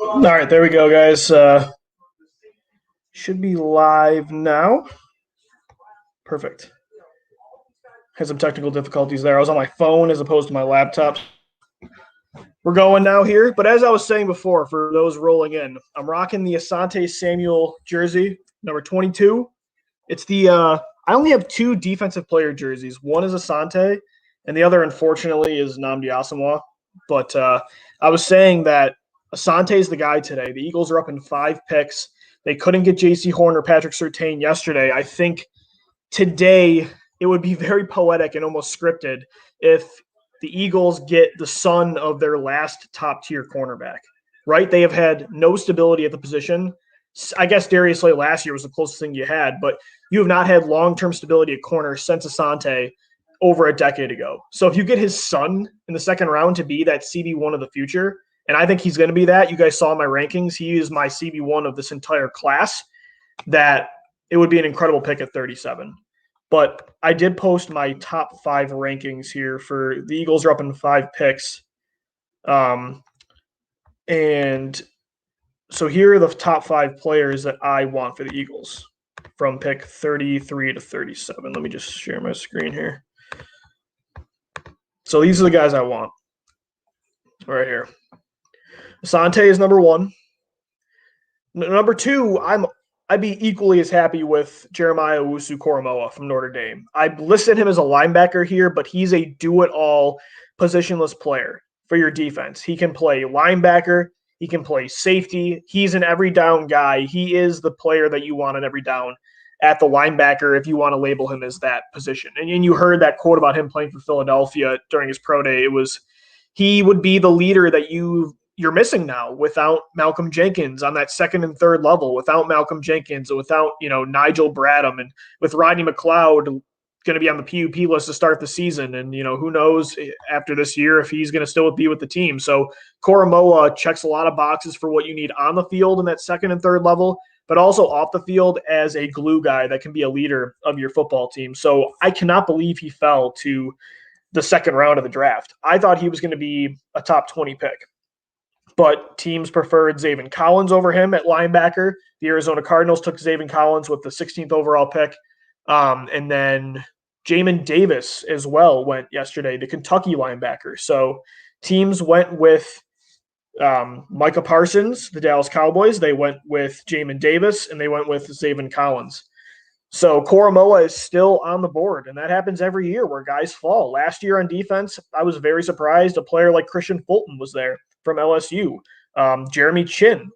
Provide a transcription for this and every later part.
All right, there we go, guys. Should be live now. Perfect. Had some technical difficulties there. I was on my phone as opposed to my laptop. We're going now here, but as I was saying before, for those rolling in, I'm rocking the Asante Samuel jersey, number 22. It's the I only have two defensive player jerseys. One is Asante, and the other, unfortunately, is Nnamdi Asomugha. But I was saying that Asante is the guy today. The Eagles are up in 5 picks. They couldn't get J.C. Horn or Patrick Surtain yesterday. I think today it would be very poetic and almost scripted if the Eagles get the son of their last top-tier cornerback, right? They have had no stability at the position. I guess Darius Slay last year was the closest thing you had, but you have not had long-term stability at corner since Asante over a decade ago. So if you get his son in the second round to be that CB1 of the future, and I think he's going to be that. You guys saw my rankings. He is my CB1 of this entire class. That it would be an incredible pick at 37. But I did post my top 5 rankings here for the Eagles are up in 5 picks. And so here are the top 5 players that I want for the Eagles from pick 33 to 37. Let me just share my screen here. So these are the guys I want right here. Asante is number 1. Number 2, I'd be equally as happy with Jeremiah Wusu Koromoa from Notre Dame. I listed him as a linebacker here, but he's a do-it-all positionless player for your defense. He can play linebacker. He can play safety. He's an every down guy. He is the player that you want on every down at the linebacker if you want to label him as that position. And you heard that quote about him playing for Philadelphia during his pro day. It was he would be the leader that you're missing now without Malcolm Jenkins on that second and third level, without Malcolm Jenkins, and without Nigel Bradham, and with Rodney McLeod going to be on the PUP list to start the season. And, who knows after this year if he's going to still be with the team. So Koromoa checks a lot of boxes for what you need on the field in that second and third level, but also off the field as a glue guy that can be a leader of your football team. So I cannot believe he fell to the second round of the draft. I thought he was going to be a top 20 pick. But teams preferred Zaven Collins over him at linebacker. The Arizona Cardinals took Zaven Collins with the 16th overall pick. And then Jamin Davis as well went yesterday, the Kentucky linebacker. So teams went with Micah Parsons, the Dallas Cowboys. They went with Jamin Davis, and they went with Zaven Collins. So Koromoa is still on the board, and that happens every year where guys fall. Last year on defense, I was very surprised. A player like Christian Fulton was there from LSU. Jeremy Chin.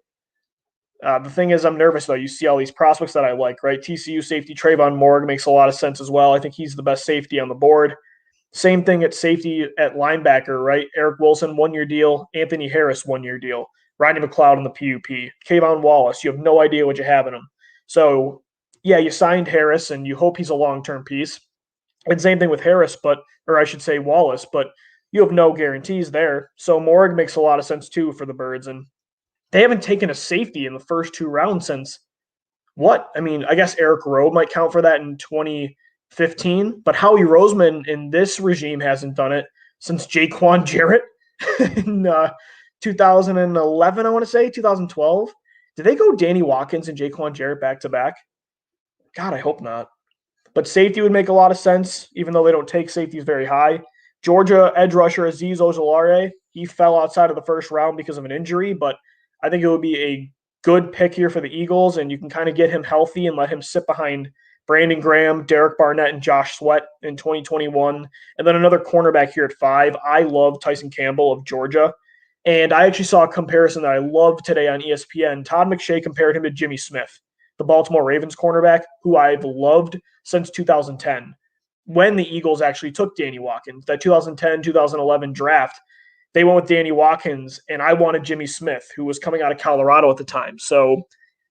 The thing is, I'm nervous, though. You see all these prospects that I like, right? TCU safety Trayvon Morgan makes a lot of sense as well. I think he's the best safety on the board. Same thing at safety at linebacker, right? Eric Wilson, 1-year deal. Anthony Harris, 1-year deal. Rodney McLeod on the PUP. Kayvon Wallace, you have no idea what you have in him. So, yeah, you signed Harris, and you hope he's a long-term piece. And same thing with Harris, or I should say Wallace, but you have no guarantees there. So Morg makes a lot of sense, too, for the Birds. And they haven't taken a safety in the first 2 rounds since what? I mean, I guess Eric Rowe might count for that in 2015, but Howie Roseman in this regime hasn't done it since Jaquan Jarrett in 2011, I want to say, 2012. Did they go Danny Watkins and Jaquan Jarrett back-to-back? God, I hope not. But safety would make a lot of sense, even though they don't take safeties very high. Georgia edge rusher Azeez Ojulari, he fell outside of the first round because of an injury, but I think it would be a good pick here for the Eagles, and you can kind of get him healthy and let him sit behind Brandon Graham, Derek Barnett, and Josh Sweat in 2021. And then another cornerback here at 5. I love Tyson Campbell of Georgia. And I actually saw a comparison that I loved today on ESPN. Todd McShay compared him to Jimmy Smith, the Baltimore Ravens cornerback, who I've loved since 2010, when the Eagles actually took Danny Watkins. That 2010-2011 draft, they went with Danny Watkins, and I wanted Jimmy Smith, who was coming out of Colorado at the time. So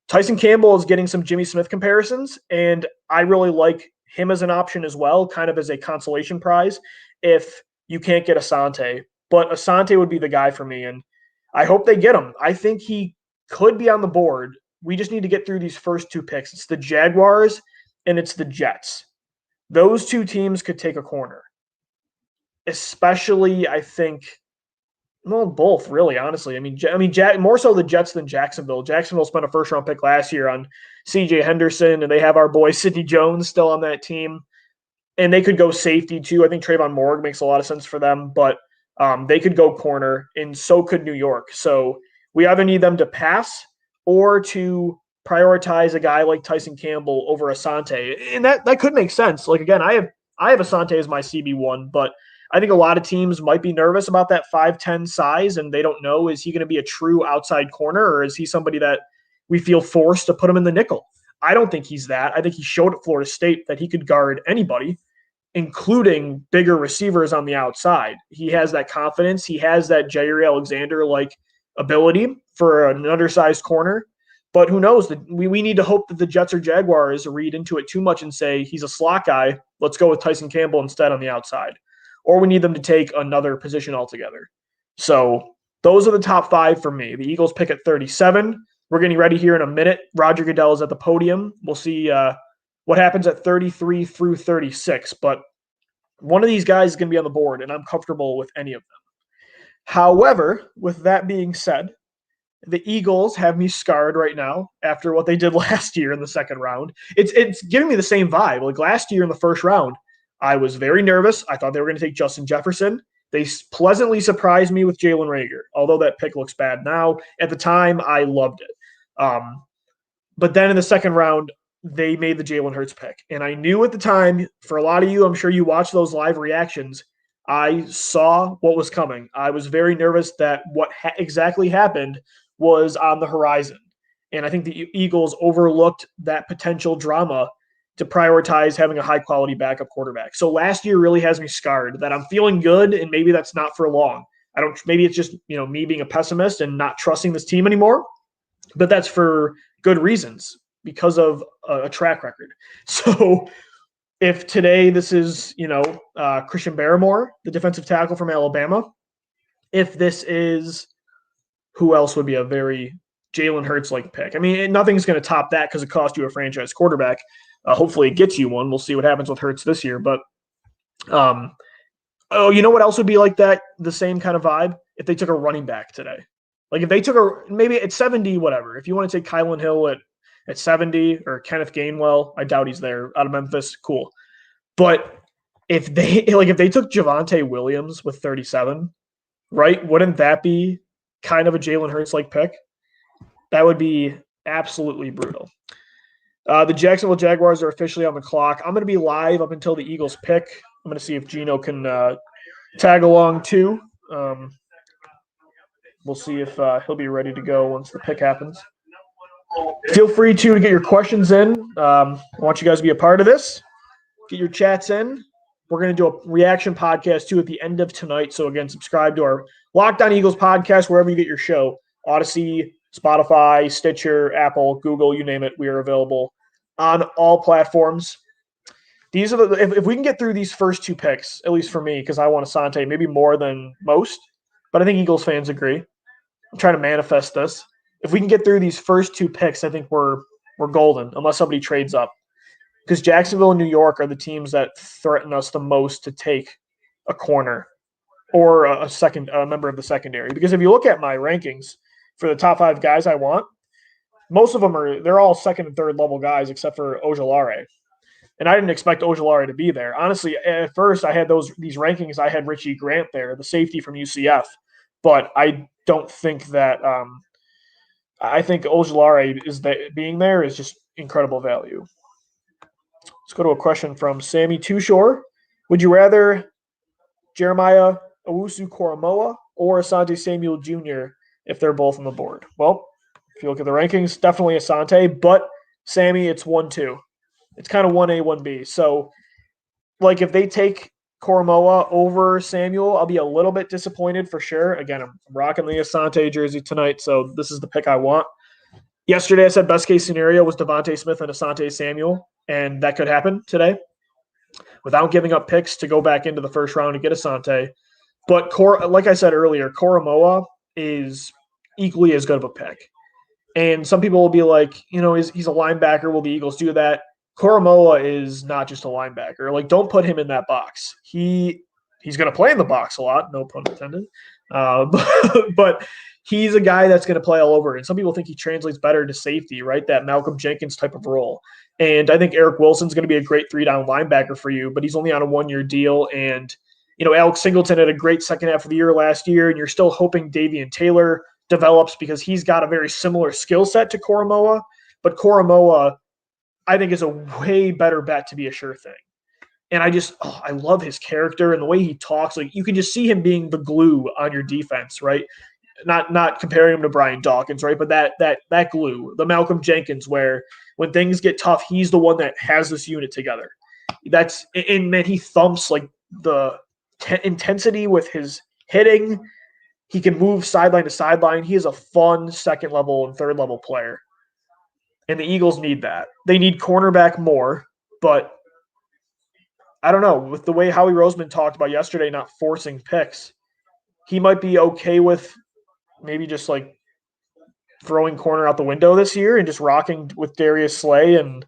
Tyson Campbell is getting some Jimmy Smith comparisons, and I really like him as an option as well, kind of as a consolation prize if you can't get Asante. But Asante would be the guy for me, and I hope they get him. I think he could be on the board. We just need to get through these first 2 picks. It's the Jaguars and it's the Jets. Those 2 teams could take a corner. Especially, I think, Well, both, really, honestly. More so the Jets than Jacksonville. Jacksonville spent a first-round pick last year on C.J. Henderson, and they have our boy Sidney Jones still on that team. And they could go safety, too. I think Trayvon Morgan makes a lot of sense for them, but they could go corner, and so could New York. So we either need them to pass or to prioritize a guy like Tyson Campbell over Asante. And that could make sense. Like, again, I have Asante as my CB1, but I think a lot of teams might be nervous about that 5'10" size, and they don't know, is he going to be a true outside corner, or is he somebody that we feel forced to put him in the nickel? I don't think he's that. I think he showed at Florida State that he could guard anybody, including bigger receivers on the outside. He has that confidence. He has that Jair Alexander-like ability for an undersized corner. But who knows? We need to hope that the Jets or Jaguars read into it too much and say, he's a slot guy. Let's go with Tyson Campbell instead on the outside. Or we need them to take another position altogether. So those are the top 5 for me. The Eagles pick at 37. We're getting ready here in a minute. Roger Goodell is at the podium. We'll see what happens at 33 through 36. But one of these guys is going to be on the board, and I'm comfortable with any of them. However, with that being said, the Eagles have me scarred right now after what they did last year in the second round. It's giving me the same vibe. Like last year in the first round, I was very nervous. I thought they were going to take Justin Jefferson. They pleasantly surprised me with Jalen Reagor, although that pick looks bad now. At the time, I loved it. But then in the second round, they made the Jaylen Hertz pick. And I knew at the time, for a lot of you, I'm sure you watched those live reactions, I saw what was coming. I was very nervous that what exactly happened was on the horizon. And I think the Eagles overlooked that potential drama to prioritize having a high-quality backup quarterback. So last year really has me scarred that I'm feeling good, and maybe that's not for long. Maybe it's just, me being a pessimist and not trusting this team anymore, but that's for good reasons because of a track record. So if today this is, Christian Barmore, the defensive tackle from Alabama, if this is who else would be a very Jalen Hurts-like pick? I mean, nothing's going to top that because it cost you a franchise quarterback. Hopefully it gets you one. We'll see what happens with Hurts this year. But, you know what else would be like that, the same kind of vibe? If they took a running back today. Like if they took maybe at 70, whatever. If you want to take Kylan Hill at 70 or Kenneth Gainwell, I doubt he's there, out of Memphis, cool. But if they took Javonte Williams with 37, right, wouldn't that be kind of a Jalen Hurts-like pick? That would be absolutely brutal. The Jacksonville Jaguars are officially on the clock. I'm going to be live up until the Eagles pick. I'm going to see if Gino can tag along too. We'll see if he'll be ready to go once the pick happens. Feel free to get your questions in. I want you guys to be a part of this. Get your chats in. We're going to do a reaction podcast too at the end of tonight. So again, subscribe to our Locked On Eagles podcast wherever you get your show. Odyssey, Spotify, Stitcher, Apple, Google, you name it. We are available on all platforms. These are if we can get through these first 2 picks, at least for me, because I want Asante maybe more than most, but I think Eagles fans agree. I'm trying to manifest this. If we can get through these first 2 picks, I think we're golden, unless somebody trades up. Because Jacksonville and New York are the teams that threaten us the most to take a corner or a member of the secondary. Because if you look at my rankings for the top 5 guys I want, most of them they're all second and third level guys except for Ojulari. And I didn't expect Ojulari to be there. Honestly, at first I had these rankings, I had Richie Grant there, the safety from UCF. But I don't think that I think Ojulari being there is just incredible value. Let's go to a question from Sammy Tushore. Would you rather Jeremiah Wusu Koromoa or Asante Samuel Jr. if they're both on the board? Well, if you look at the rankings, definitely Asante, but Sammy, it's 1-2. It's kind of 1A, 1B. So, if they take Koromoa over Samuel, I'll be a little bit disappointed for sure. Again, I'm rocking the Asante jersey tonight, so this is the pick I want. Yesterday I said best case scenario was Devontae Smith and Asante Samuel, and that could happen today without giving up picks to go back into the first round to get Asante. But like I said earlier, Koromoa is equally as good of a pick. And some people will be like, he's a linebacker. Will the Eagles do that? Koromoa is not just a linebacker. Don't put him in that box. He's going to play in the box a lot, no pun intended. but he's a guy that's going to play all over. And some people think he translates better to safety, right? That Malcolm Jenkins type of role. And I think Eric Wilson's going to be a great 3-down linebacker for you, but he's only on a 1-year deal. And, Alex Singleton had a great second half of the year last year, and you're still hoping Davian Taylor develops because he's got a very similar skill set to Koromoa. But Koromoa, I think, is a way better bet to be a sure thing. And I love his character and the way he talks. Like, you can just see him being the glue on your defense, right? Not comparing him to Brian Dawkins, right? But that glue, the Malcolm Jenkins, where when things get tough, he's the one that has this unit together. And man, he thumps like the intensity with his hitting. He can move sideline to sideline. He is a fun second level and third level player. And the Eagles need that. They need cornerback more, but I don't know. With the way Howie Roseman talked about yesterday, not forcing picks, he might be okay with maybe just like throwing corner out the window this year and just rocking with Darius Slay. And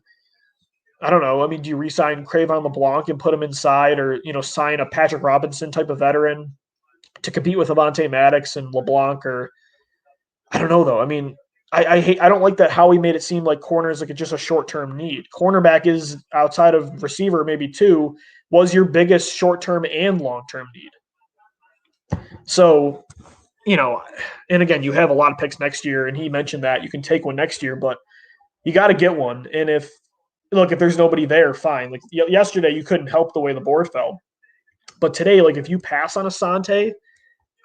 I don't know. I mean, do you re-sign Crayvon LeBlanc and put him inside, or sign a Patrick Robinson type of veteran to compete with Avonte Maddox and LeBlanc? Or I don't know though. I mean, I don't like that Howie made it seem like corner is like just a short-term need. Cornerback is, outside of receiver, maybe two, was your biggest short-term and long-term need. So, and again, you have a lot of picks next year, and he mentioned that you can take one next year, but you got to get one. And if there's nobody there, fine. Like yesterday, you couldn't help the way the board fell. But today, like if you pass on Asante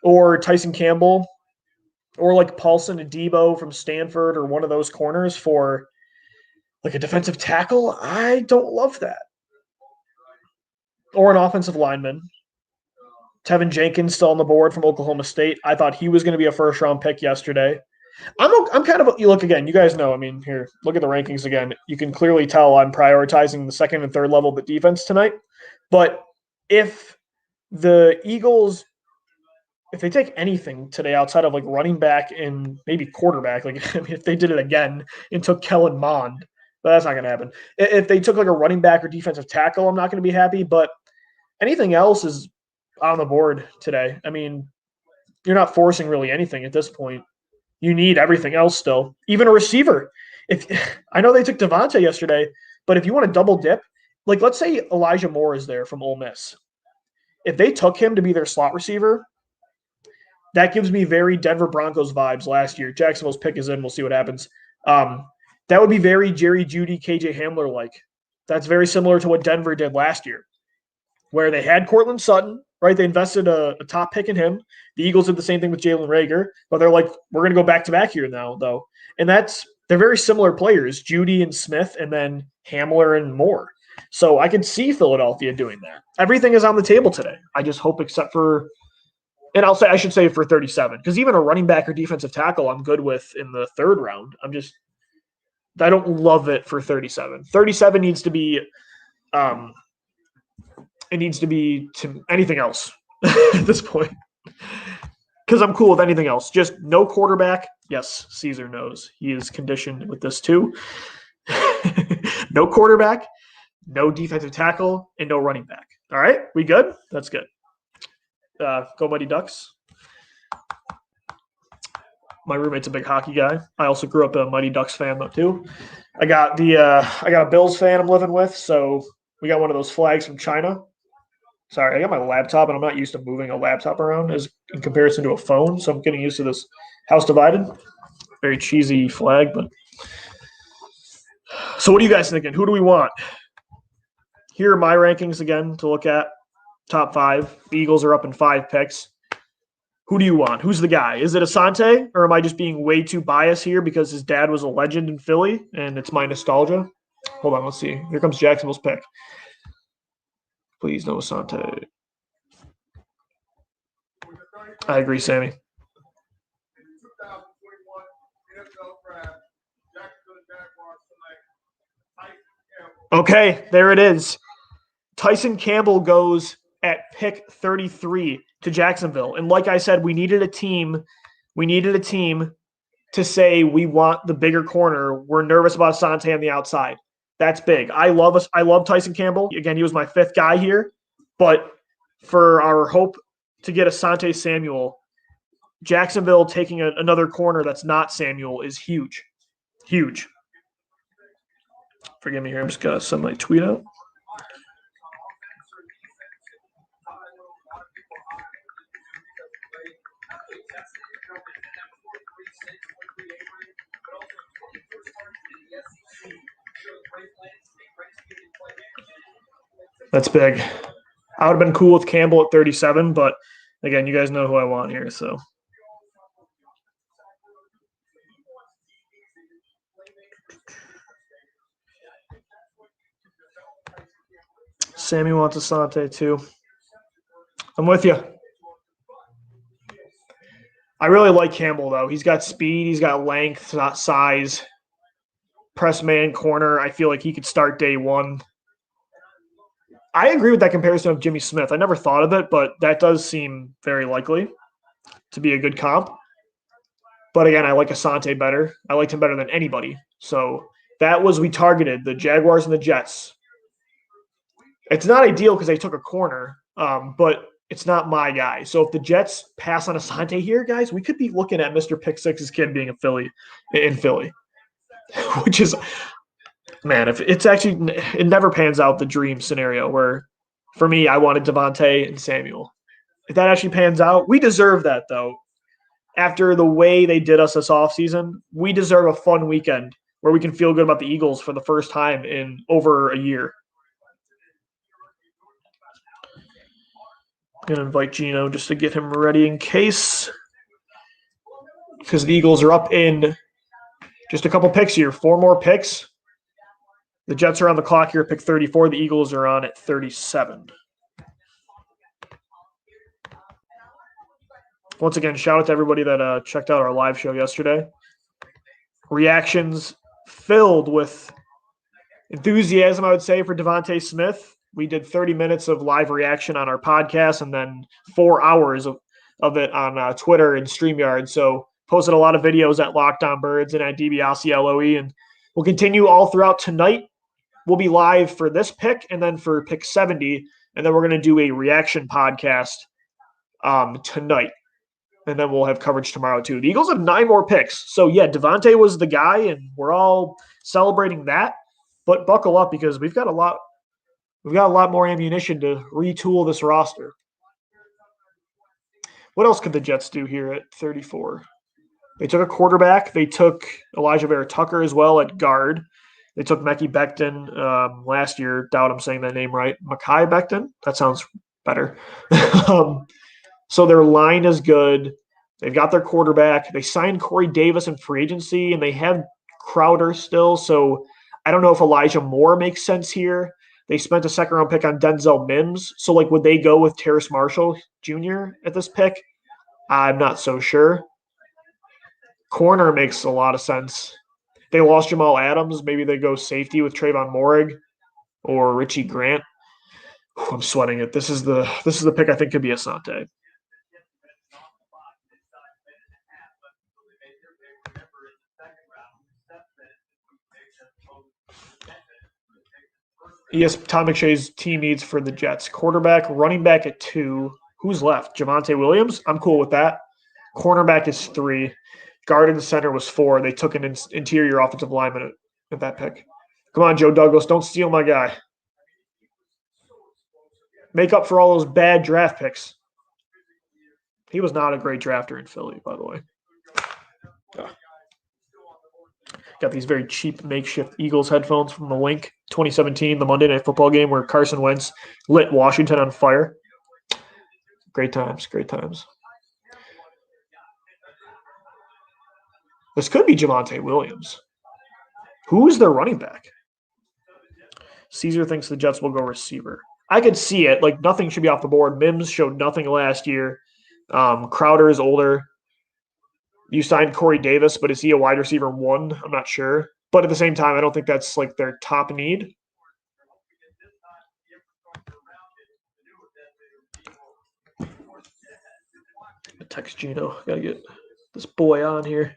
or Tyson Campbell, or like Paulson Adebo from Stanford, or one of those corners for like a defensive tackle, I don't love that. Or an offensive lineman. Tevin Jenkins still on the board from Oklahoma State. I thought he was going to be a first-round pick yesterday. I'm kind of – look, again, you guys know. I mean, here, look at the rankings again. You can clearly tell I'm prioritizing the second and third level of the defense tonight. But if the Eagles – if they take anything today outside of like running back and maybe quarterback, like I mean, if they did it again and took Kellen Mond, but that's not going to happen. If they took like a running back or defensive tackle, I'm not going to be happy. But anything else is on the board today. I mean, you're not forcing really anything at this point. You need everything else still, even a receiver. If I know they took Devontae yesterday, but if you want to double dip, like let's say Elijah Moore is there from Ole Miss. If they took him to be their slot receiver, that gives me very Denver Broncos vibes last year. Jacksonville's pick is in. We'll see what happens. That would be very Jerry Jeudy, KJ Hamler-like. That's very similar to what Denver did last year, where they had Cortland Sutton, right? They invested a top pick in him. The Eagles did the same thing with Jalen Reagor, but they're like, we're going to go back-to-back here now, though. And they're very similar players, Jeudy and Smith, and then Hamler and Moore. So I could see Philadelphia doing that. Everything is on the table today. I just hope, except for – and I should say for 37, because even a running back or defensive tackle I'm good with in the third round. I don't love it for 37. 37 needs to be it needs to be to anything else at this point, because I'm cool with anything else. Just no quarterback. Yes, Caesar knows. He is conditioned with this too. No quarterback, no defensive tackle, and no running back. All right, we good? That's good. Go Mighty Ducks. My roommate's a big hockey guy. I also grew up a Mighty Ducks fan though too. I got a Bills fan I'm living with, so we got one of those flags from China. Sorry, I got my laptop and I'm not used to moving a laptop around as in comparison to a phone, so I'm getting used to this house divided. Very cheesy flag, but so what are you guys thinking? Who do we want? Here are my rankings again to look at. Top 5. The Eagles are up in 5 picks. Who do you want? Who's the guy? Is it Asante, or am I just being way too biased here because his dad was a legend in Philly and it's my nostalgia? Hold on, let's see. Here comes Jacksonville's pick. Please no Asante. I agree, Sammy. Okay, there it is. Tyson Campbell goes at pick 33 to Jacksonville. And like I said, we needed a team to say we want the bigger corner. We're nervous about Asante on the outside. That's big. I love Tyson Campbell. Again, he was my 5th guy here. But for our hope to get Asante Samuel, Jacksonville taking another corner that's not Samuel is huge. Huge. Forgive me here. I'm just going to send my tweet out. That's big. I would have been cool with Campbell at 37, but again, you guys know who I want here, so. Sammy wants Asante too. I'm with you. I really like Campbell, though. He's got speed, he's got length, not size. Press man corner, I feel like he could start day one. I agree with that comparison of Jimmy Smith. I never thought of it, but that does seem very likely to be a good comp. But again, I like Asante better. I liked him better than anybody. So that was, we targeted the Jaguars and the Jets. It's not ideal because they took a corner, but it's not my guy. So if the Jets pass on Asante here, guys, we could be looking at Mr. Pick Six's kid being in Philly, which is, man, if it's actually, it never pans out the dream scenario where, for me, I wanted Devontae and Samuel. If that actually pans out, we deserve that, though. After the way they did us this offseason, we deserve a fun weekend where we can feel good about the Eagles for the first time in over a year. I'm going to invite Gino just to get him ready in case, because the Eagles are up in just a couple picks here. 4 more picks. The Jets are on the clock here at pick 34. The Eagles are on at 37. Once again, shout out to everybody that checked out our live show yesterday. Reactions filled with enthusiasm, I would say, for Devontae Smith. We did 30 minutes of live reaction on our podcast and then 4 hours of it on Twitter and StreamYard. So posted a lot of videos at Locked On Birds and at DiBiase LOE. And we'll continue all throughout tonight. We'll be live for this pick and then for pick 70. And then we're going to do a reaction podcast tonight. And then we'll have coverage tomorrow too. The Eagles have 9 more picks. So yeah, Devontae was the guy and we're all celebrating that. But buckle up because we've got a lot more ammunition to retool this roster. What else could the Jets do here at 34? They took a quarterback. They took Elijah Vera-Tucker as well at guard. They took Mekhi Becton last year. Doubt I'm saying that name right. Mekhi Becton? That sounds better. So their line is good. They've got their quarterback. They signed Corey Davis in free agency, and they have Crowder still. So I don't know if Elijah Moore makes sense here. They spent a second-round pick on Denzel Mims. So, would they go with Terrace Marshall Jr. at this pick? I'm not so sure. Corner makes a lot of sense. They lost Jamal Adams. Maybe they go safety with Trayvon Moehrig or Richie Grant. I'm sweating it. This is the pick I think could be Asante. Yes, Tom McShay's team needs for the Jets. Quarterback, running back at 2. Who's left? Javonte Williams? I'm cool with that. Cornerback is 3. Guard and center was 4. They took an interior offensive lineman at that pick. Come on, Joe Douglas. Don't steal my guy. Make up for all those bad draft picks. He was not a great drafter in Philly, by the way. Got these very cheap makeshift Eagles headphones from the Link 2017, the Monday Night Football game where Carson Wentz lit Washington on fire. Great times, great times. This could be Javonte Williams. Who is their running back? Caesar thinks the Jets will go receiver. I could see it. Nothing should be off the board. Mims showed nothing last year. Crowder is older. You signed Corey Davis, but is he a wide receiver 1? I'm not sure. But at the same time, I don't think that's their top need. Text Gino. Gotta get this boy on here.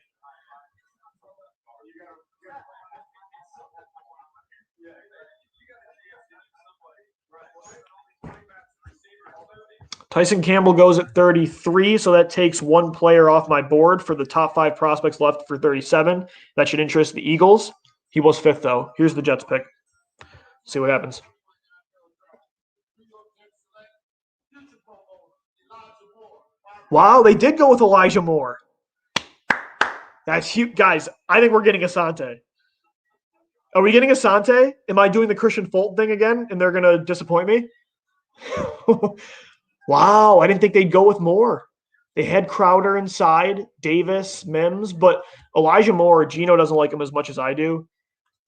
Tyson Campbell goes at 33, so that takes one player off my board for the top 5 prospects left for 37. That should interest the Eagles. He was 5th, though. Here's the Jets pick. See what happens. Wow, they did go with Elijah Moore. That's huge. Guys, I think we're getting Asante. Are we getting Asante? Am I doing the Christian Fulton thing again, and they're going to disappoint me? Wow, I didn't think they'd go with Moore. They had Crowder inside, Davis, Mims, but Elijah Moore, Gino doesn't like him as much as I do.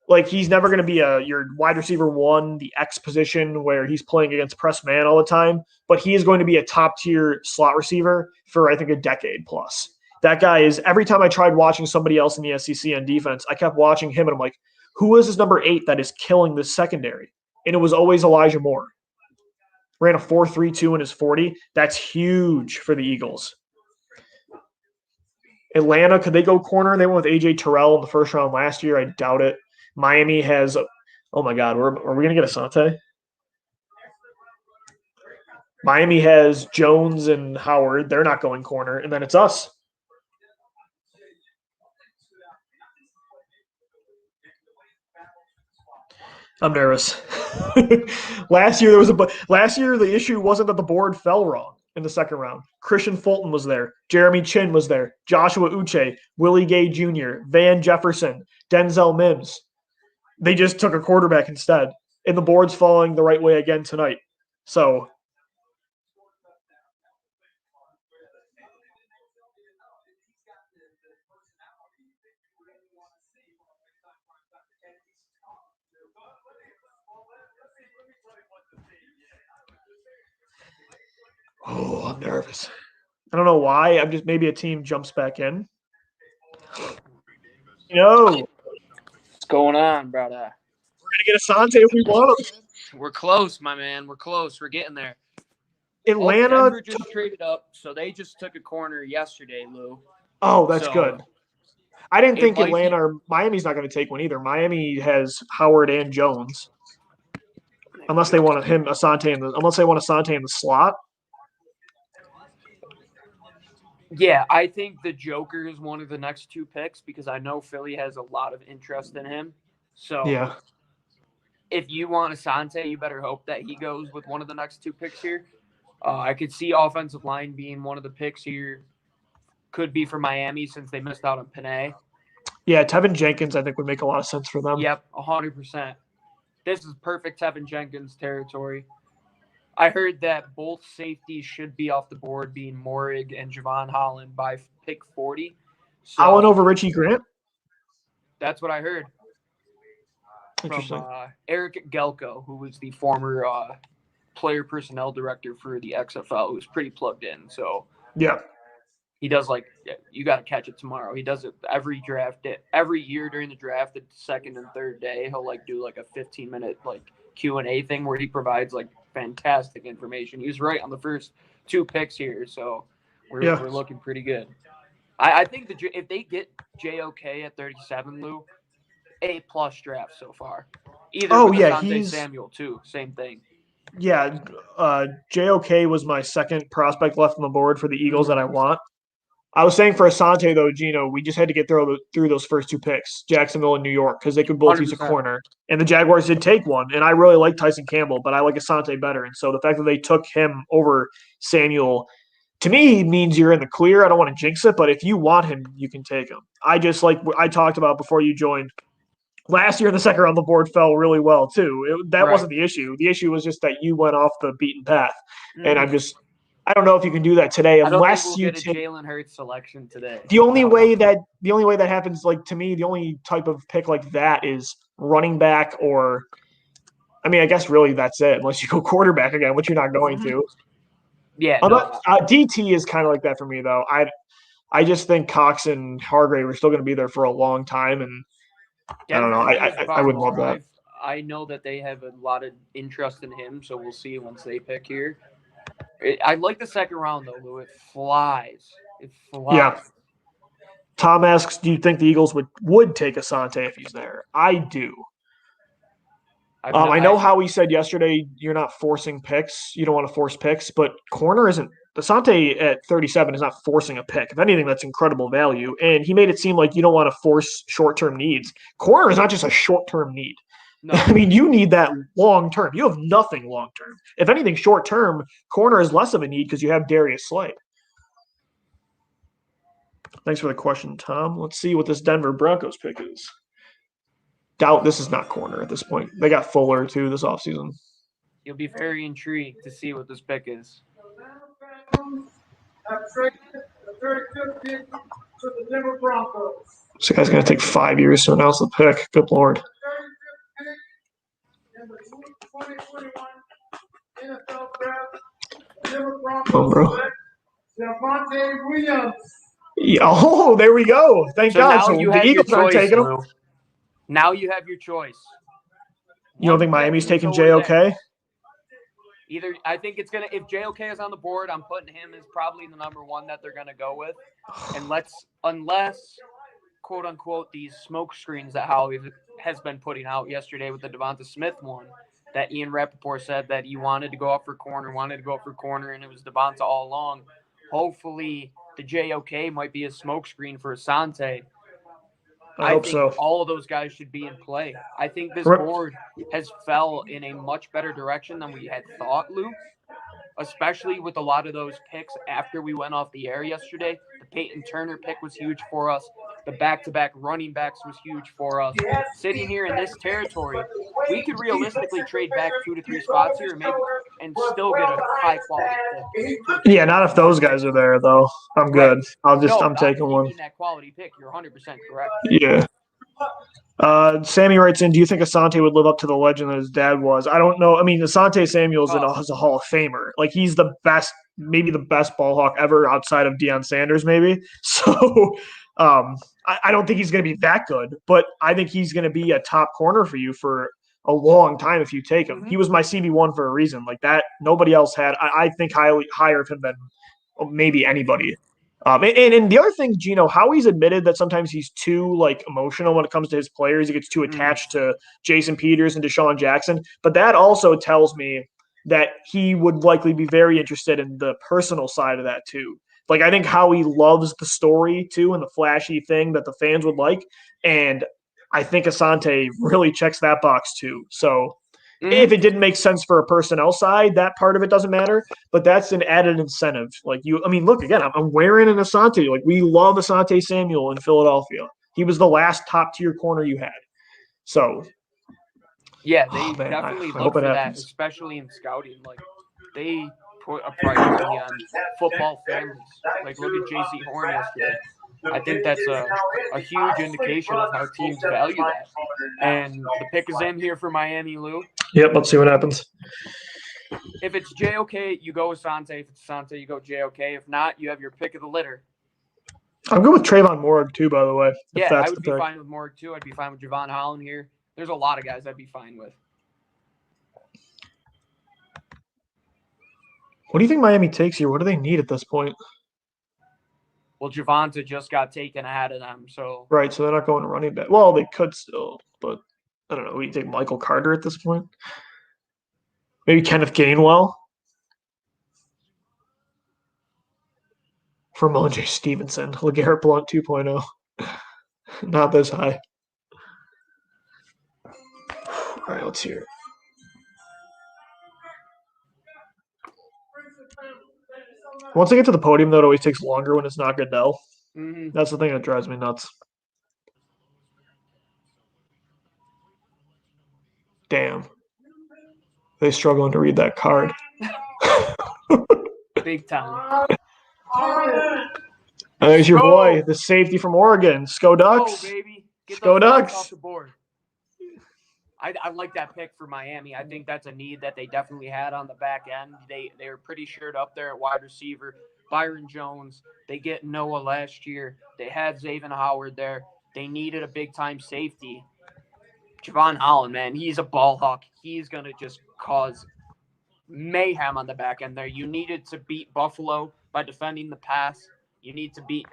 Like, he's never going to be your wide receiver 1, the X position where he's playing against press man all the time, but he is going to be a top-tier slot receiver for, I think, a decade plus. That guy is – every time I tried watching somebody else in the SEC on defense, I kept watching him, and I'm like, who is this number 8 that is killing this secondary? And it was always Elijah Moore. Ran a 4.32 in his 40. That's huge for the Eagles. Atlanta, could they go corner? They went with A.J. Terrell in the first round last year. I doubt it. Miami has – oh, my God. Are we going to get Asante? Miami has Jones and Howard. They're not going corner. And then it's us. I'm nervous. Last year the issue wasn't that the board fell wrong in the second round. Christian Fulton was there. Jeremy Chin was there. Joshua Uche, Willie Gay Jr., Van Jefferson, Denzel Mims. They just took a quarterback instead. And the board's falling the right way again tonight. So I'm nervous. I don't know why. I'm just maybe a team jumps back in. What's going on, brother? We're gonna get Asante if we want him. We're close, my man. We're close. We're getting there. Atlanta Denver just traded up, so they just took a corner yesterday, Lou. Oh, that's good. I didn't think Atlanta or Miami's not going to take one either. Miami has Howard and Jones, unless they want Asante in the slot. Yeah, I think the Joker is one of the next 2 picks because I know Philly has a lot of interest in him. So yeah, if you want Asante, you better hope that he goes with one of the next 2 picks here. I could see offensive line being one of the picks here. Could be for Miami since they missed out on Panay. Yeah, Tevin Jenkins I think would make a lot of sense for them. Yep, 100%. This is perfect Tevin Jenkins territory. I heard that both safeties should be off the board, being Morig and Javon Holland by pick 40. So, Holland over Richie Grant? That's what I heard. Interesting. From Eric Gelko, who was the former player personnel director for the XFL, who's pretty plugged in. So yeah, he does you got to catch it tomorrow. He does it every draft day, every year during the draft, the second and third day. He'll do a 15-minute Q&A thing where he provides fantastic information. He was right on the first 2 picks here, so we're looking pretty good. I think if they get JOK at 37, Lou, A+ draft so far. Either he's Samuel too, same thing. Yeah, JOK was my second prospect left on the board for the Eagles that I want. I was saying for Asante, though, Gino, we just had to get through those first 2 picks, Jacksonville and New York, because they could both 100%. Use a corner. And the Jaguars did take one, and I really like Tyson Campbell, but I like Asante better. And so the fact that they took him over Samuel, to me, means you're in the clear. I don't want to jinx it, but if you want him, you can take him. I talked about before you joined, last year in the second round, the board fell really well, too. That wasn't the issue. The issue was just that you went off the beaten path. And I don't know if you can do that today unless you get a Jaylen Hertz selection today. The only way that happens, to me, the only type of pick like that is running back or I guess really that's it, unless you go quarterback again, which you're not going to. Yeah. DT is kind of like that for me, though. I just think Cox and Hargrave are still going to be there for a long time, and I don't know. I would love that. I know that they have a lot of interest in him, so we'll see once they pick here. I like the second round, though, Lou. It flies. Yeah. Tom asks, do you think the Eagles would take Asante if he's there? I do. I know Howie said yesterday you're not forcing picks. You don't want to force picks, but corner isn't. Asante at 37 is not forcing a pick. If anything, that's incredible value. And he made it seem like you don't want to force short-term needs. Corner is not just a short-term need. No. I mean, you need that long-term. You have nothing long-term. If anything, short-term, corner is less of a need because you have Darius Slay. Thanks for the question, Tom. Let's see what this Denver Broncos pick is. Doubt this is not corner at this point. They got Fuller, too, this offseason. You'll be very intrigued to see what this pick is. This guy's going to take 5 years to announce the pick. Good Lord. Oh, bro. Yeah, oh, there we go. Thank God. So the Eagles aren't taking him. Now you have your choice. You don't think Miami's taking JOK? Either I think it's gonna. If JOK is on the board, I'm putting him as probably the number one that they're gonna go with. And unless quote unquote these smoke screens that Howie has been putting out yesterday with the Devonta Smith one, that Ian Rappaport said that he wanted to go up for corner, and it was Devonta all along. Hopefully the JOK might be a smoke screen for Asante. I hope so. All of those guys should be in play. I think this board has fell in a much better direction than we had thought, Luke, especially with a lot of those picks after we went off the air yesterday. The Peyton Turner pick was huge for us. The back-to-back running backs was huge for us. Sitting here in this territory, we could realistically trade back 2 to 3 spots here and still get a high-quality pick. Yeah, not if those guys are there, though. I'm good. I'm taking one. That quality pick. You're 100% correct. Yeah. Sammy writes in, do you think Asante would live up to the legend that his dad was? I don't know. I mean, Asante Samuel's is a Hall of Famer. Like, he's the best, maybe the best ball hawk ever outside of Deion Sanders, maybe. So I don't think he's going to be that good, but I think he's going to be a top corner for you for a long time if you take him. Mm-hmm. He was my CB1 for a reason. Like that, nobody else had. I think higher of him than maybe anybody. And the other thing, Gino, Howie's admitted that sometimes he's too emotional when it comes to his players. He gets too attached to Jason Peters and Deshaun Jackson. But that also tells me that he would likely be very interested in the personal side of that too. Like, I think Howie loves the story too and the flashy thing that the fans would like. And I think Asante really checks that box too. So if it didn't make sense for a personnel side, that part of it doesn't matter. But that's an added incentive. Look, again, I'm wearing an Asante. Like, we love Asante Samuel in Philadelphia. He was the last top-tier corner you had. So, yeah, they definitely look for that, especially in scouting. Like, they put a priority on football families. Like, look at J.C. Horn yesterday. I think that's a huge indication of how teams value that. And the pick is in here for Miami, Lou. Yep, let's see what happens. If it's JOK, you go Asante. If it's Asante, you go JOK. If not, you have your pick of the litter. I'm good with Trayvon Morg, too, by the way. Yeah, I would be fine with Morg, too. I'd be fine with Javon Holland here. There's a lot of guys I'd be fine with. What do you think Miami takes here? What do they need at this point? Well, Javonta just got taken ahead of them, so. Right, so they're not going to running back. Well, they could still, but I don't know. We take Michael Carter at this point. Maybe Kenneth Gainwell. For J. Stevenson. LeGarrette Blount 2.0. Not this high. All right, let's hear it. Once I get to the podium, though, it always takes longer when it's not Goodell. Mm-hmm. That's the thing that drives me nuts. Damn. They struggling to read that card. Big time. There's your boy, the safety from Oregon. Sko Ducks. Oh, baby. Get Sko Ducks off the board. I like that pick for Miami. I think that's a need that they definitely had on the back end. They were pretty shirt up there at wide receiver. Byron Jones. They get Noah last year. They had Xavier Howard there. They needed a big-time safety. Javon Holland, man, he's a ball hawk. He's going to just cause mayhem on the back end there. You needed to beat Buffalo by defending the pass. You need to beat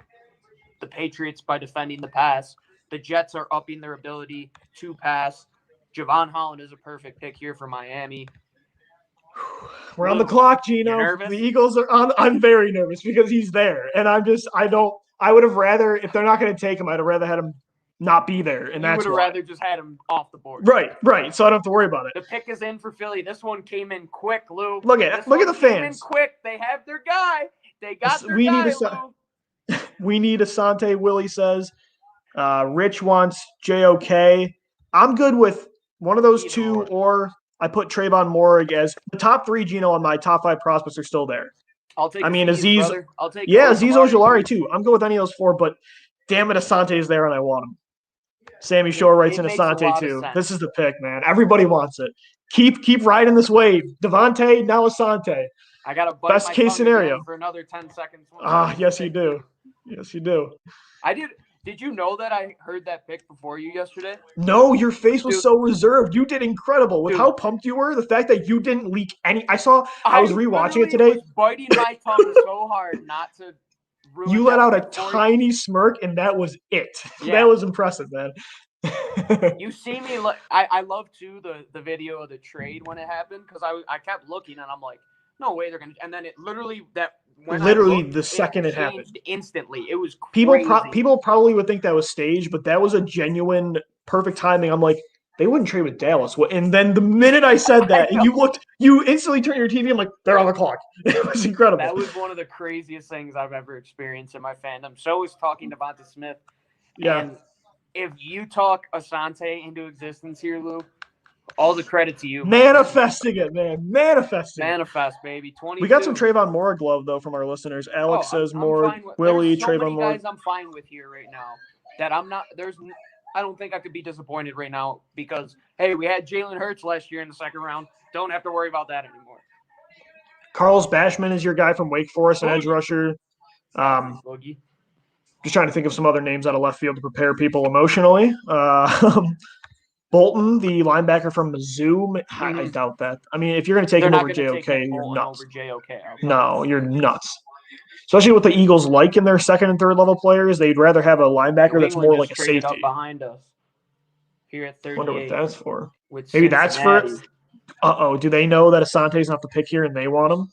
the Patriots by defending the pass. The Jets are upping their ability to pass. Javon Holland is a perfect pick here for Miami. We're on the clock, You Gino. nervous? The Eagles are on. I'm very nervous because he's there, and I would have rather, if they're not going to take him, I'd have rather had him not be there, and that's You would why. have rather just had him off the board. Right. So I don't have to worry about it. The pick is in for Philly. This one came in quick, Lou. Look at the fans. Quick. They have their guy. They got their we guy, need Lou. We need Asante, Willie says. Rich wants JOK. I'm good with one of those two, or I put Trayvon Moore as the top 3, Gino, on my top 5 prospects are still there. I'll take Aziz. brother. I'll take Aziz Ojulari too. I'm good with any of those 4, but damn it, Asante is there and I want him. Sammy Shore writes in Asante too. This is the pick, man. Everybody wants it. Keep riding this wave. Devontae, now Asante. I got a best case scenario for another 10 seconds. Yes, you do. Yes, you do. I did. Did you know that I heard that pick before you yesterday? No, your face was so reserved. You did incredible with how pumped you were. The fact that you didn't leak any. I was rewatching it today. I was biting my tongue so hard not to ruin. You let out a tiny smirk, and that was it. Yeah. That was impressive, man. You see me. I love too the video of the trade when it happened because I kept looking and I'm like, no way they're gonna. And then it literally the second it happened instantly. It was crazy. People probably would think that was staged, but that was a genuine perfect timing. I'm like, they wouldn't trade with Dallas. And then the minute I said that, and you instantly turn your TV. I'm like, they're on the clock. It was incredible. That was one of the craziest things I've ever experienced in my fandom. So was talking to Devonta Smith. Yeah. And if you talk Asante into existence here, Lou, all the credit to you. Manifesting it, man. Manifest, baby. 22. We got some Trayvon Moore glove, though, from our listeners. Alex says Moore, Willie, Trayvon Moore. Guys I'm fine with here right now that I'm not – I don't think I could be disappointed right now because, hey, we had Jaylen Hertz last year in the second round. Don't have to worry about that anymore. Carlos Basham is your guy from Wake Forest, an edge rusher. Just trying to think of some other names out of left field to prepare people emotionally. Bolton, the linebacker from Mizzou. I doubt that. I mean, if you're going to take him over JOK, you're nuts. No, you're nuts. Especially with the Eagles in their second and third level players, they'd rather have a linebacker that's more like a safety. Up behind us here at 38. Wonder what that's for. Maybe that's for. Do they know that Asante's not the pick here and they want him?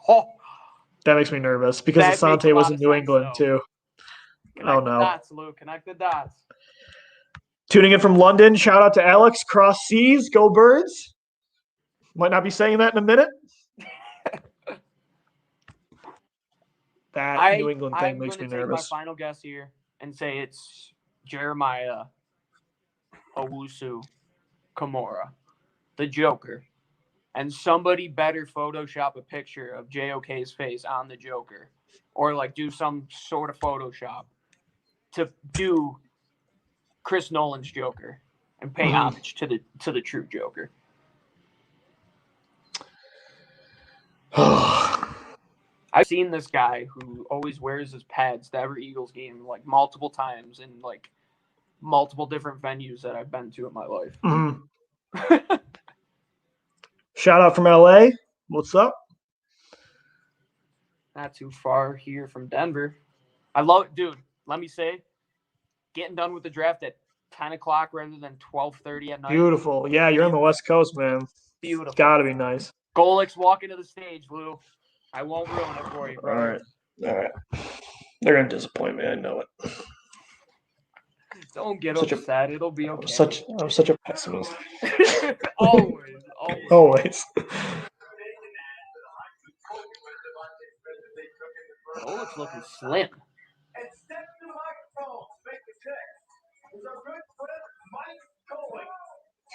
Oh. That makes me nervous because Asante was in New England too. Connect the dots, Lou. Connect the dots. Tuning in from London, shout out to Alex. Cross seas, go Birds. Might not be saying that in a minute. That New England thing makes me nervous. I'm going to take my final guess here and say it's Jeremiah Wusu Koromoa, the Joker. And somebody better Photoshop a picture of JOK's face on the Joker or do some sort of Photoshop to do Chris Nolan's Joker and pay homage to the true Joker. I've seen this guy who always wears his pads to every Eagles game multiple times in multiple different venues that I've been to in my life. Mm-hmm. Shout out from LA. What's up? Not too far here from Denver. I love it, dude. Let me say, getting done with the draft at 10 o'clock rather than 12:30 at night. Beautiful. Yeah, you're on the West Coast, man. Beautiful. It's got to be nice. Golik's walking to the stage, Lou. I won't ruin it for you, bro. All right. They're going to disappoint me. I know it. Don't get upset. It'll be okay. I'm such a pessimist. Always. Golik's looking slim. And step to the microphone to make the check. Is our good friend Mike Golik.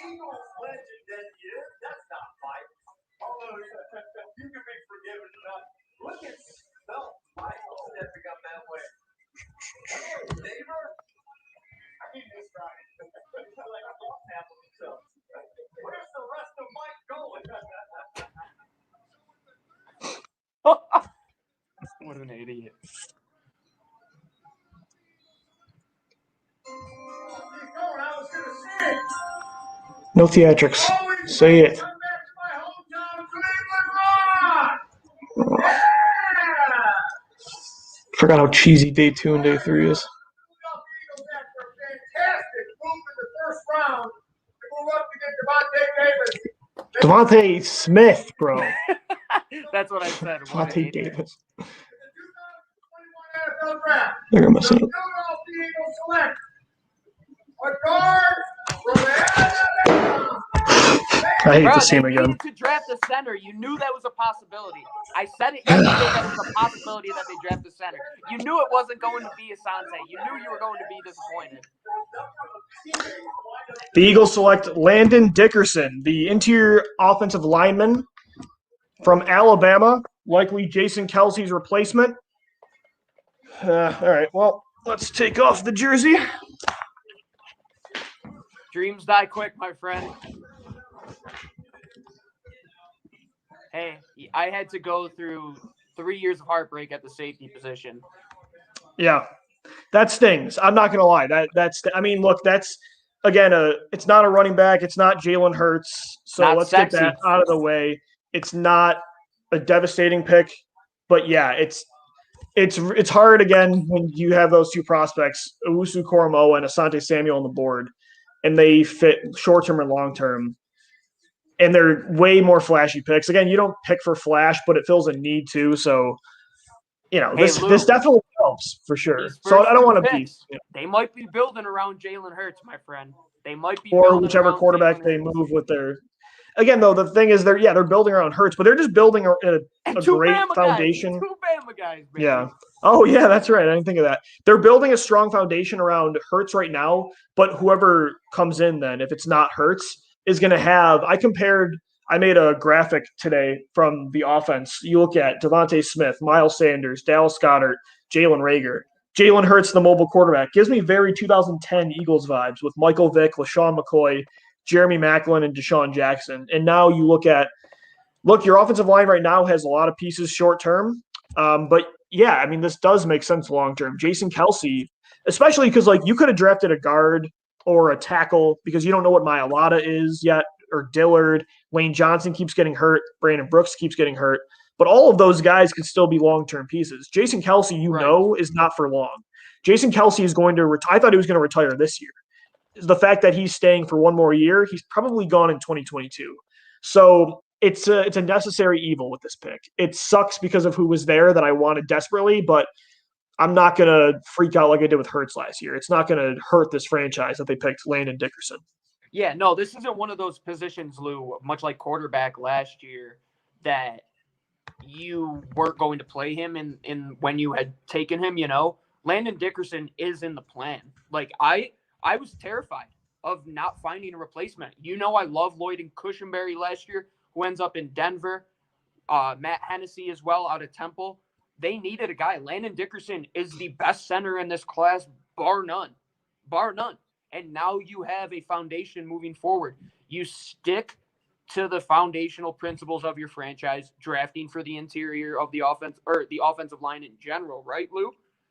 Eagles legend that he is. That's not Mike. Although you can be forgiven enough. Look at Mike stepping up that way. Hey, neighbor. I need this guy. I lost half of himself. Where's the rest of Mike Golik? What an idiot. No theatrics. Say it. Forgot how cheesy day 2 and day 3 is. Devontae Smith, bro. That's what I said. Devontae Davis. They're gonna mess it up. I hate Bro, to see they him again. needed to draft a center. You knew that was a possibility. I said it yesterday that it was a possibility that they draft a center. You knew it wasn't going to be Asante. You knew you were going to be disappointed. The Eagles select Landon Dickerson, the interior offensive lineman from Alabama, likely Jason Kelsey's replacement. All right, well, let's take off the jersey. Dreams die quick, my friend. Hey, I had to go through 3 years of heartbreak at the safety position. Yeah, that stings. I'm not going to lie. I mean, look, that's, again, it's not a running back. It's not Jaylen Hertz. So Not let's sexy. get that out of the way. It's not a devastating pick. But, yeah, it's hard, again, when you have those two prospects, Wusu Koromoa and Asante Samuel on the board, and they fit short-term and long-term. And they're way more flashy picks. Again, you don't pick for flash, but it fills a need too. So, this definitely helps for sure. So I don't want to be. They might be building around Jaylen Hertz, my friend. They might be or whichever quarterback they move with their. Again, though, the thing is they're building around Hertz, but they're just building a great foundation. Two Bama guys, baby. Yeah. Oh yeah, that's right. I didn't think of that. They're building a strong foundation around Hertz right now, but whoever comes in then, if it's not Hertz, is going to have. I made a graphic today from the offense. You look at Devontae Smith, Miles Sanders, Dallas Goedert, Jalen Reagor. Jalen Hurts, the mobile quarterback, gives me very 2010 Eagles vibes with Michael Vick, LaShawn McCoy, Jeremy Maclin, and Deshaun Jackson. And now you look, your offensive line right now has a lot of pieces short term. But yeah, I mean, this does make sense long term. Jason Kelsey, especially because you could have drafted a guard or a tackle because you don't know what Mailata is yet, or Dillard. Lane Johnson keeps getting hurt. Brandon Brooks keeps getting hurt. But all of those guys could still be long-term pieces. Jason Kelsey, is not for long. Jason Kelsey is going to retire. I thought he was going to retire this year. The fact that he's staying for one more year, he's probably gone in 2022. So it's a necessary evil with this pick. It sucks because of who was there that I wanted desperately, but I'm not going to freak out like I did with Hertz last year. It's not going to hurt this franchise that they picked Landon Dickerson. Yeah, no, this isn't one of those positions, Lou, much like quarterback last year, that you weren't going to play him in when you had taken him, Landon Dickerson is in the plan. I was terrified of not finding a replacement. I love Lloyd and Cushenberry last year, who ends up in Denver. Matt Hennessy as well out of Temple. They needed a guy. Landon Dickerson is the best center in this class, bar none. And now you have a foundation moving forward. You stick to the foundational principles of your franchise, drafting for the interior of the offense or the offensive line in general, right, Lou?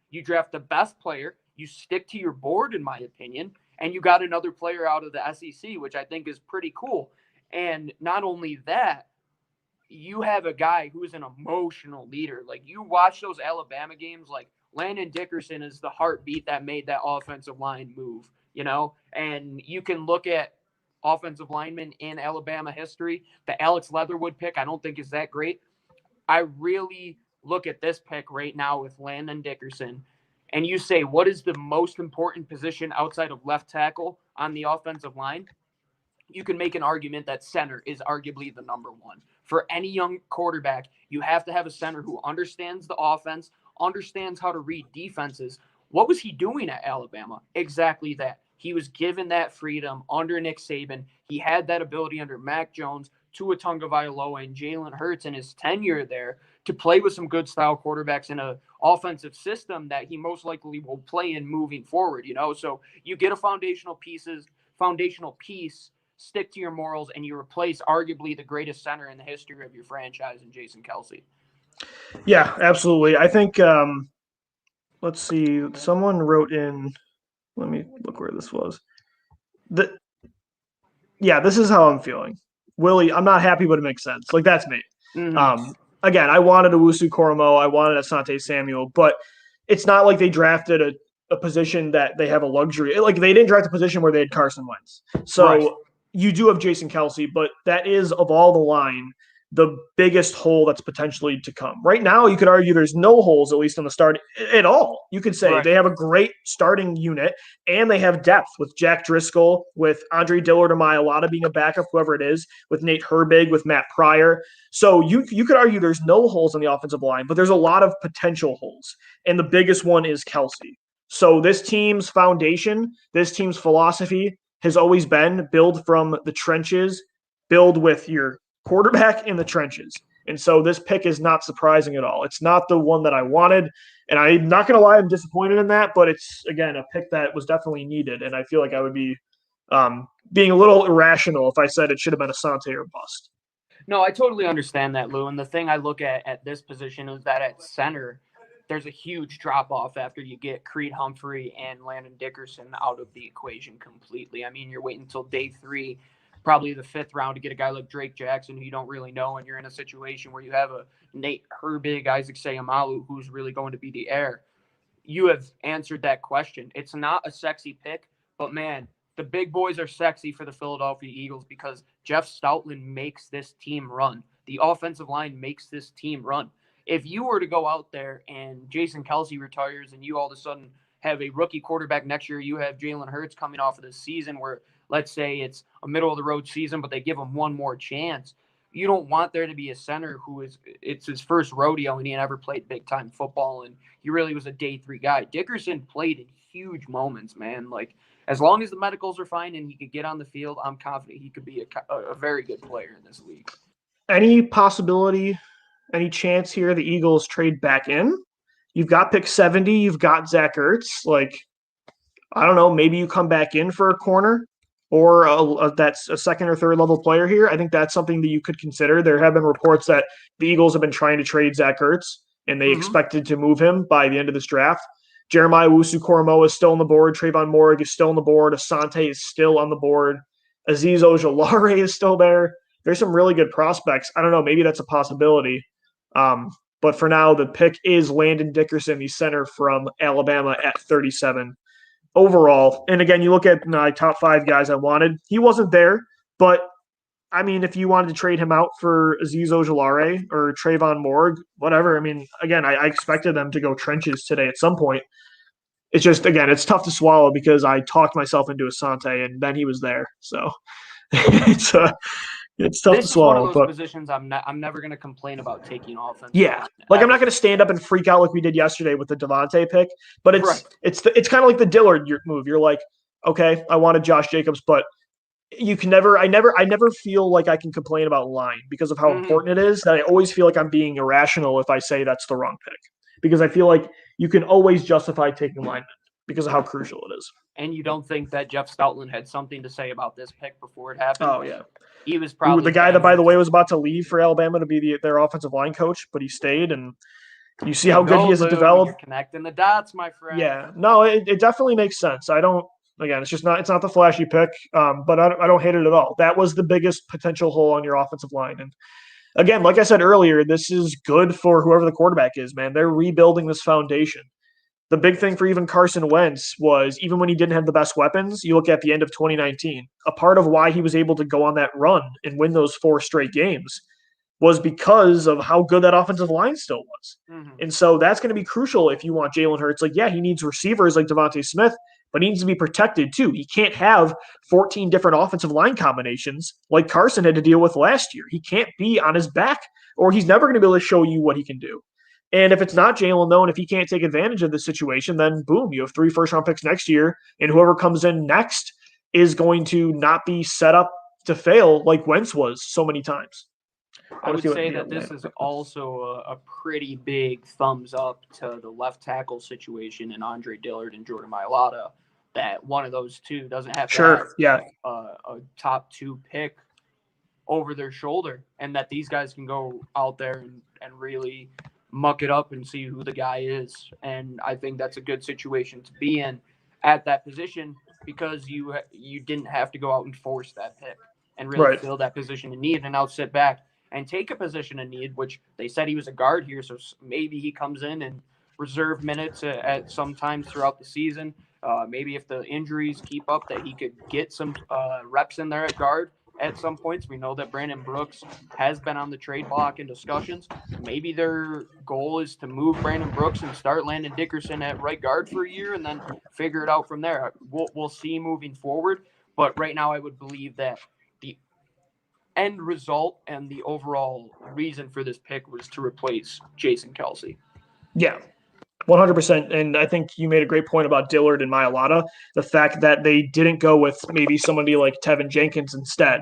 You draft the best player. You stick to your board, in my opinion, and you got another player out of the SEC, which I think is pretty cool. And not only that, you have a guy who is an emotional leader. You watch those Alabama games, Landon Dickerson is the heartbeat that made that offensive line move, and you can look at offensive linemen in Alabama history. The Alex Leatherwood pick, I don't think is that great. I really look at this pick right now with Landon Dickerson, and you say, what is the most important position outside of left tackle on the offensive line? You can make an argument that center is arguably the number one. For any young quarterback, you have to have a center who understands the offense, understands how to read defenses. What was he doing at Alabama? Exactly that. He was given that freedom under Nick Saban. He had that ability under Mac Jones, Tua Tagovailoa, and Jaylen Hertz in his tenure there to play with some good style quarterbacks in an offensive system that he most likely will play in moving forward. So you get a foundational piece, stick to your morals, and you replace arguably the greatest center in the history of your franchise in Jason Kelsey. Yeah, absolutely. I think, let's see, someone wrote in, let me look where this was. This is how I'm feeling. Willie, I'm not happy, but it makes sense. That's me. Mm-hmm. Again, I wanted a Wusu Koromoa, I wanted Asante Samuel, but it's not like they drafted a position that they have a luxury. They didn't draft a position where they had Carson Wentz. So, you do have Jason Kelce, but that is, of all the line, the biggest hole that's potentially to come. Right now, you could argue there's no holes, at least on the start at all. You could say Right. they have a great starting unit, and they have depth with Jack Driscoll, with Andre Dillard or Mailata being a backup, whoever it is, with Nate Herbig, with Matt Pryor. So you could argue there's no holes on the offensive line, but there's a lot of potential holes, and the biggest one is Kelce. So this team's foundation, this team's philosophy has always been build from the trenches, build with your quarterback in the trenches. And so this pick is not surprising at all. It's not the one that I wanted. And I'm not going to lie, I'm disappointed in that. But it's, again, a pick that was definitely needed. And I feel like I would be being a little irrational if I said it should have been Asante or bust. No, I totally understand that, Lou. And the thing I look at this position is that at center, there's a huge drop-off after you get Creed Humphrey and Landon Dickerson out of the equation completely. I mean, you're waiting until day 3, probably the 5th round, to get a guy like Drake Jackson who you don't really know, and you're in a situation where you have a Nate Herbig, Isaac Seumalo, who's really going to be the heir. You have answered that question. It's not a sexy pick, but, man, the big boys are sexy for the Philadelphia Eagles because Jeff Stoutland makes this team run. The offensive line makes this team run. If you were to go out there and Jason Kelce retires and you all of a sudden have a rookie quarterback next year, you have Jaylen Hertz coming off of this season where, let's say it's a middle-of-the-road season, but they give him one more chance. You don't want there to be a center it's his first rodeo and he never played big-time football, and he really was a day 3 guy. Dickerson played in huge moments, man. Like, as long as the medicals are fine and he could get on the field, I'm confident he could be a very good player in this league. Any possibility, any chance here the Eagles trade back in? You've got pick 70. You've got Zach Ertz. Like, I don't know, maybe you come back in for a corner or that's a second or third level player here. I think that's something that you could consider. There have been reports that the Eagles have been trying to trade Zach Ertz, and they expected to move him by the end of this draft. Jeremiah Wusu Koromoa is still on the board. Trayvon Morrig is still on the board. Asante is still on the board. Azeez Ojulari is still there. There's some really good prospects. I don't know. Maybe that's a possibility. But for now, the pick is Landon Dickerson, the center from Alabama at 37 overall. And again, you look at my top 5 guys I wanted. He wasn't there, but I mean, if you wanted to trade him out for Azeez Ojulari or Trayvon Morrig, whatever. I mean, again, I expected them to go trenches today at some point. It's just, again, it's tough to swallow because I talked myself into Asante and then he was there. So it's tough to swallow. This is one of those positions I'm never going to complain about taking offense. Yeah, like I'm not going to stand up and freak out like we did yesterday with the Devontae pick, but it's kind of like the Dillard move. You're like, okay, I wanted Josh Jacobs, but you can never. I never feel like I can complain about line because of how important it is. That I always feel like I'm being irrational if I say that's the wrong pick because I feel like you can always justify taking linemen because of how crucial it is. And you don't think that Jeff Stoutland had something to say about this pick before it happened? Oh yeah. He was probably the guy that, by the way, was about to leave for Alabama to be their offensive line coach, but he stayed, and you see how good he is at develop. You're connecting the dots, my friend. Yeah, no, it definitely makes sense. It's not the flashy pick, but I don't hate it at all. That was the biggest potential hole on your offensive line, and again, like I said earlier, this is good for whoever the quarterback is. Man, they're rebuilding this foundation. The big thing for even Carson Wentz was even when he didn't have the best weapons, you look at the end of 2019, a part of why he was able to go on that run and win those 4 straight games was because of how good that offensive line still was. And so that's going to be crucial if you want Jaylen Hurts. Like, yeah, he needs receivers like Devontae Smith, but he needs to be protected too. He can't have 14 different offensive line combinations like Carson had to deal with last year. He can't be on his back or he's never going to be able to show you what he can do. And if it's not Jaylen, though, and if he can't take advantage of this situation, then boom, you have 3 first-round picks next year, and whoever comes in next is going to not be set up to fail like Wentz was so many times. I would say that this is also a pretty big thumbs up to the left tackle situation in Andre Dillard and Jordan Mailata, that one of those two doesn't have to have a top 2 pick over their shoulder, and that these guys can go out there and really – muck it up and see who the guy is. And I think that's a good situation to be in at that position because you didn't have to go out and force that pick and really fill that position in need and now sit back and take a position in need, which they said he was a guard here. So maybe he comes in and reserve minutes at some times throughout the season. Maybe if the injuries keep up, that he could get some reps in there at guard at some points. We know that Brandon Brooks has been on the trade block in discussions. Maybe their goal is to move Brandon Brooks and start Landon Dickerson at right guard for a year and then figure it out from there. We'll see moving forward. But right now I would believe that the end result and the overall reason for this pick was to replace Jason Kelce. Yeah, 100%. And I think you made a great point about Dillard and Mailata. The fact that they didn't go with maybe somebody like Tevin Jenkins instead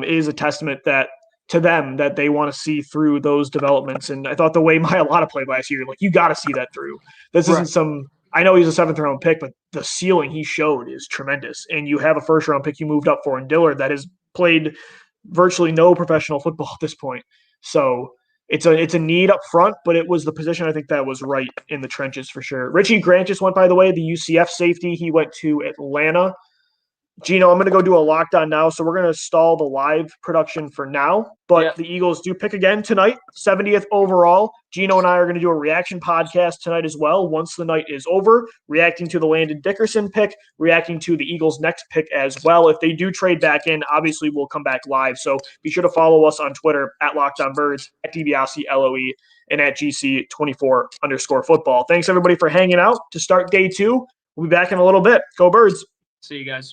is a testament to them that they want to see through those developments. And I thought the way Mailata played last year, like, you got to see that through. This isn't some – I know he's a 7th-round pick, but the ceiling he showed is tremendous. And you have a first-round pick you moved up for in Dillard that has played virtually no professional football at this point. So – It's a need up front, but it was the position I think that was right in the trenches for sure. Richie Grant just went, by the way, the UCF safety. He went to Atlanta. Gino, I'm going to go do a lockdown now, so we're going to stall the live production for now. But The Eagles do pick again tonight, 70th overall. Gino and I are going to do a reaction podcast tonight as well once the night is over, reacting to the Landon Dickerson pick, reacting to the Eagles' next pick as well. If they do trade back in, obviously we'll come back live. So be sure to follow us on Twitter at LockedOnBirds, at DiBiase LOE, and at GC24_football. Thanks, everybody, for hanging out to start day 2. We'll be back in a little bit. Go Birds. See you guys.